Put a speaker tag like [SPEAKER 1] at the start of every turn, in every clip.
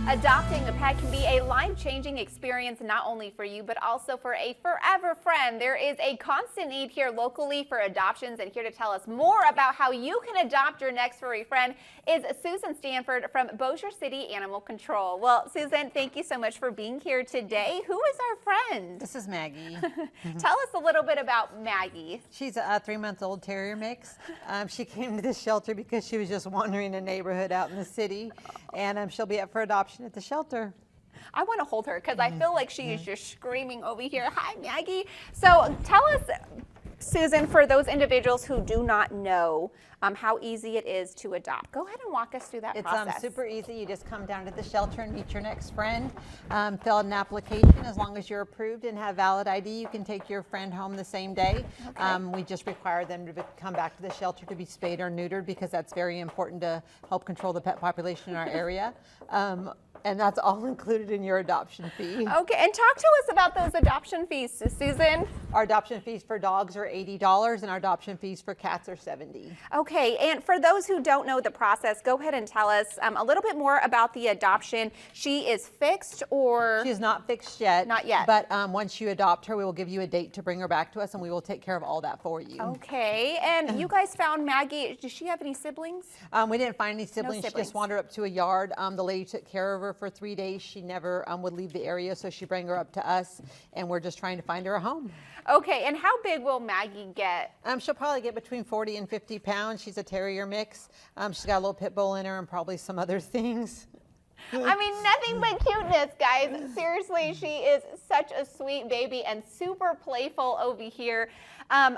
[SPEAKER 1] Adopting a pet can be a life-changing experience not only for you, but also for a forever friend. There is a constant need here locally for adoptions, and here to tell us more about how you can adopt your next furry friend is Susan Stanford from Bossier City Animal Control. Well, Susan, thank you so much for being here today. Who is our friend?
[SPEAKER 2] This is Maggie.
[SPEAKER 1] Tell us a little bit about Maggie.
[SPEAKER 2] She's a 3-month-old terrier mix. She came to this shelter because she was just wandering a neighborhood out in the city, and she'll be up for adoption at the shelter.
[SPEAKER 1] I want to hold her because I feel like she is just screaming over here. Hi, Maggie. So tell us, Susan, for those individuals who do not know how easy it is to adopt, go ahead and walk us through that process.
[SPEAKER 2] It's super easy. You just come down to the shelter and meet your next friend. Fill out an application. As long as you're approved and have valid ID, you can take your friend home the same day. Okay. We just require them to come back to the shelter to be spayed or neutered because that's very important to help control the pet population in our area. And that's all included in your adoption fee.
[SPEAKER 1] Okay, and talk to us about those adoption fees, Susan.
[SPEAKER 2] Our adoption fees for dogs are $80 and our adoption fees for cats are $70.
[SPEAKER 1] Okay, and for those who don't know the process, go ahead and tell us a little bit more about the adoption. She is fixed or?
[SPEAKER 2] She is not fixed yet.
[SPEAKER 1] Not yet.
[SPEAKER 2] But once you adopt her, we will give you a date to bring her back to us and we will take care of all that for you.
[SPEAKER 1] Okay, and you guys found Maggie. Does she have any siblings?
[SPEAKER 2] We didn't find any siblings.
[SPEAKER 1] No
[SPEAKER 2] She just wandered up to a yard. The lady took care of her for 3 days. She never would leave the area, so she bring her up to us, and we're just trying to find her a home.
[SPEAKER 1] Okay, and how big will Maggie get?
[SPEAKER 2] She'll probably get between 40 and 50 pounds. She's a terrier mix. She's got a little pit bull in her and probably some other things.
[SPEAKER 1] I mean, nothing but cuteness, guys. Seriously, she is such a sweet baby and super playful over here.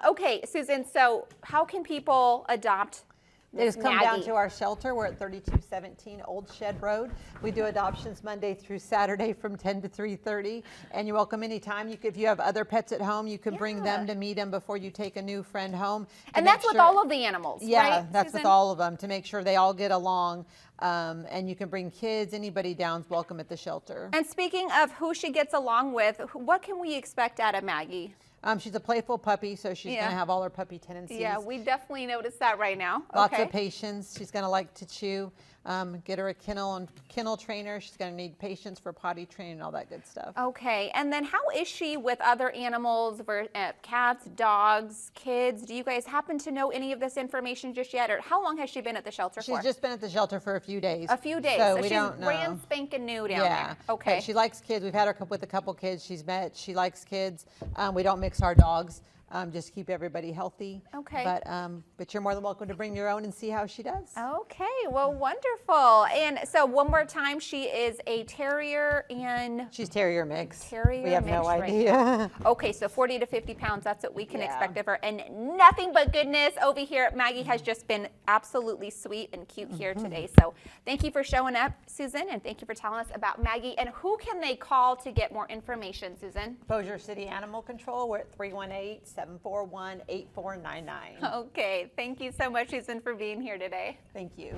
[SPEAKER 1] Okay, Susan, so how can people adopt
[SPEAKER 2] They just come
[SPEAKER 1] Maggie
[SPEAKER 2] down to our shelter. We're at 3217 Old Shed Road. We do adoptions Monday through Saturday from 10 to 3:30. And you're welcome anytime. If you have other pets at home, you can bring them to meet them before you take a new friend home.
[SPEAKER 1] And that's with all of the animals,
[SPEAKER 2] yeah,
[SPEAKER 1] right,
[SPEAKER 2] that's
[SPEAKER 1] Susan?
[SPEAKER 2] with all of them to make sure they all get along. And you can bring kids, anybody down's welcome at the shelter.
[SPEAKER 1] And speaking of who she gets along with, what can we expect out of Maggie?
[SPEAKER 2] She's a playful puppy, so she's going to have all her puppy tendencies.
[SPEAKER 1] Yeah, we definitely noticed that right now.
[SPEAKER 2] Lots of patience. She's going to like to chew. Get her a kennel trainer. She's going to need patience for potty training and all that good stuff.
[SPEAKER 1] Okay, and then how is she with other animals, cats, dogs, kids? Do you guys happen to know any of this information just yet, or how long has she been at the shelter for?
[SPEAKER 2] She's just been at the shelter for a few days.
[SPEAKER 1] A few days, so
[SPEAKER 2] we
[SPEAKER 1] she's
[SPEAKER 2] don't know.
[SPEAKER 1] brand spanking new down there. Okay.
[SPEAKER 2] But she likes kids. We've had her with a couple kids she's met. She likes kids. We don't mix our dogs. Just keep everybody healthy.
[SPEAKER 1] Okay.
[SPEAKER 2] But you're more than welcome to bring your own and see how she does.
[SPEAKER 1] Okay, well, wonderful. And so one more time, she is a terrier and...
[SPEAKER 2] She's terrier mix.
[SPEAKER 1] Terrier
[SPEAKER 2] We have
[SPEAKER 1] mix
[SPEAKER 2] no idea.
[SPEAKER 1] Okay, so 40 to 50 pounds, that's what we can expect of her. And nothing but goodness over here. Maggie has just been absolutely sweet and cute here today. So thank you for showing up, Susan, and thank you for telling us about Maggie. And who can they call to get more information, Susan?
[SPEAKER 2] Bossier City Animal Control. We're at 318-741-8499.
[SPEAKER 1] Okay, thank you so much, Susan, for being here today.
[SPEAKER 2] Thank you.